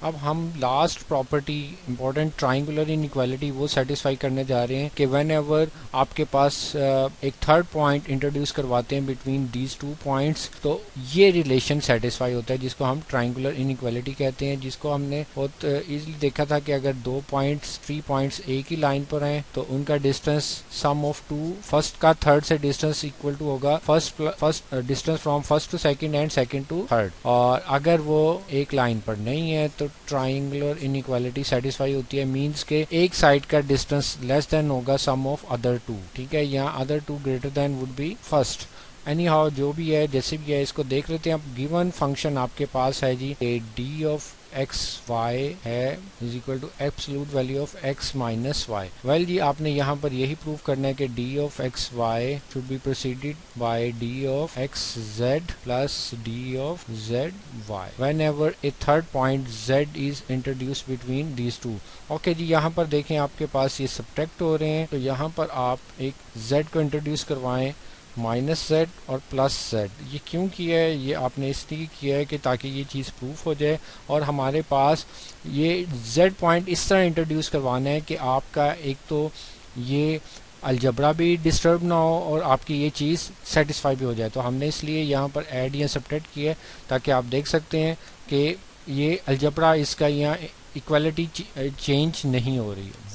अब हम last property important triangular inequality वो सेटिस्फाई करने जा रहे हैं कि व्हेन एवर आपके पास एक थर्ड पॉइंट इंट्रोड्यूस करवाते हैं बिटवीन दीज टू पॉइंट्स, तो ये रिलेशन सेटिस्फाई होता है जिसको हम ट्राइंगुलर इनइक्वालिटी कहते हैं, जिसको हमने बहुत इजीली देखा था कि अगर दो पॉइंट्स 3 पॉइंट्स एक ही लाइन पर हैं तो उनका distance sum of two first का थर्ड से डिस्टेंस इक्वल टू होगा first distance from first to second and second to third. और अगर वो एक लाइन पर नहीं है तो ट्राइंगुलर इनइक्वालिटी सेटिस्फाई होती है, मींस के एक साइड का डिस्टेंस लेस देन होगा सम ऑफ अदर टू। ठीक है, यहाँ other two greater than would be first. Anyhow जो भी है जैसे भी है इसको देख लेते हैं। अब गिवन फंक्शन आपके पास है जी डी ऑफ एक्स वाई है is equal to absolute value of x minus y. Well जी आपने यहाँ पर यही प्रूव करना है कि D of x y should be proceeded by d of x z plus d of z y whenever a third point z is introduce between these two. Okay जी, यहाँ पर देखें आपके पास ये सब्ट्रैक्ट हो रहे हैं, तो यहाँ पर आप एक जेड को इंट्रोड्यूस करवाएं माइनस जेड और प्लस जेड। ये क्यों किया है? ये आपने इसलिए किया है कि ताकि ये चीज़ प्रूफ हो जाए और हमारे पास ये जेड पॉइंट इस तरह इंट्रोड्यूस करवाना है कि आपका एक तो ये अलजबरा भी डिस्टर्ब ना हो और आपकी ये चीज़ सेटिस्फाई भी हो जाए। तो हमने इसलिए यहाँ पर ऐड या सब्ट्रैक्ट किया है ताकि आप देख सकते हैं कि ये अलजबरा इसका यहाँ इक्वालिटी चेंज नहीं हो रही है।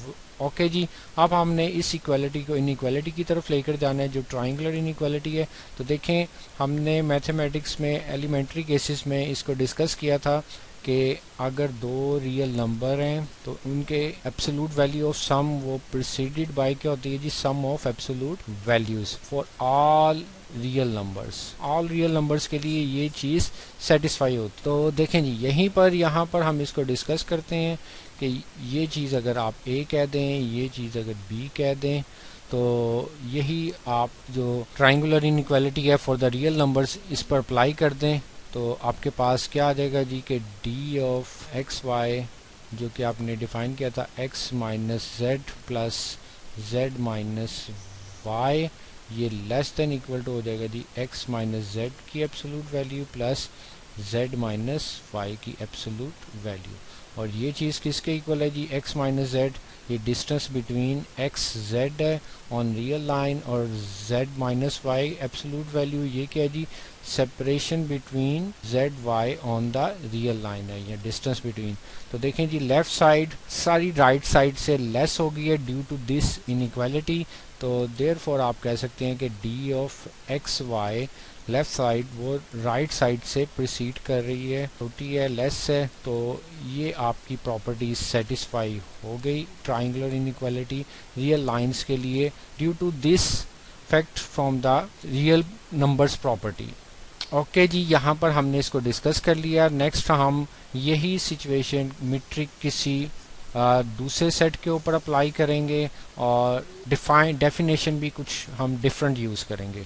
ओके जी, अब हमने इस इक्वालिटी को इनइक्वालिटी की तरफ लेकर जाना है जो ट्राइंगुलर इनइक्वालिटी है। तो देखें हमने मैथमेटिक्स में एलिमेंट्री केसेस में इसको डिस्कस किया था कि अगर दो रियल नंबर हैं तो उनके एब्सोल्यूट वैल्यू ऑफ सम वो प्रिसीडेड बाय क्या होती है जी, sum of absolute values for all real numbers. All real numbers के लिए ये चीज़ सेटिस्फाई होती। तो देखें जी यहीं पर यहाँ पर हम इसको डिस्कस करते हैं कि ये चीज़ अगर आप ए कह दें, ये चीज़ अगर बी कह दें, तो यही आप जो ट्राइंगुलर इनइक्वालिटी है फॉर द रियल नंबर्स इस पर अप्लाई कर दें तो आपके पास क्या आ जाएगा जी कि डी ऑफ एक्स वाई जो कि आपने डिफाइन किया था x minus z plus z minus y, ये लेस देन इक्वल टू हो जाएगा जी एक्स माइनस जेड की absolute value plus z minus y की एब्सोल्यूट वैल्यू। और ये चीज़ किसके इक्वल है जी, एक्स माइनस जेड, ये डिस्टेंस बिटवीन एक्स जेड है ऑन रियल लाइन और z minus y absolute value ये क्या है जी, separation between z y on the real line है, ये डिस्टेंस बिटवीन। तो देखें जी left side sorry right side से लेस हो गई है ड्यू टू दिस इनइक्वालिटी। तो देयरफॉर आप कह सकते हैं कि D of x Y left side वो राइट साइड से प्रोसीड कर रही है, छोटी है, लेस है। तो ये आपकी प्रॉपर्टी सेटिस्फाई हो गई ट्राइंगुलर इनइक्वालिटी रियल लाइंस के लिए due to this fact from the real numbers property. Okay जी, यहाँ पर हमने इसको डिस्कस कर लिया। नेक्स्ट हम यही सिचुएशन मीट्रिक किसी दूसरे सेट के ऊपर अप्लाई करेंगे और डेफिनेशन भी कुछ हम डिफरेंट यूज़ करेंगे।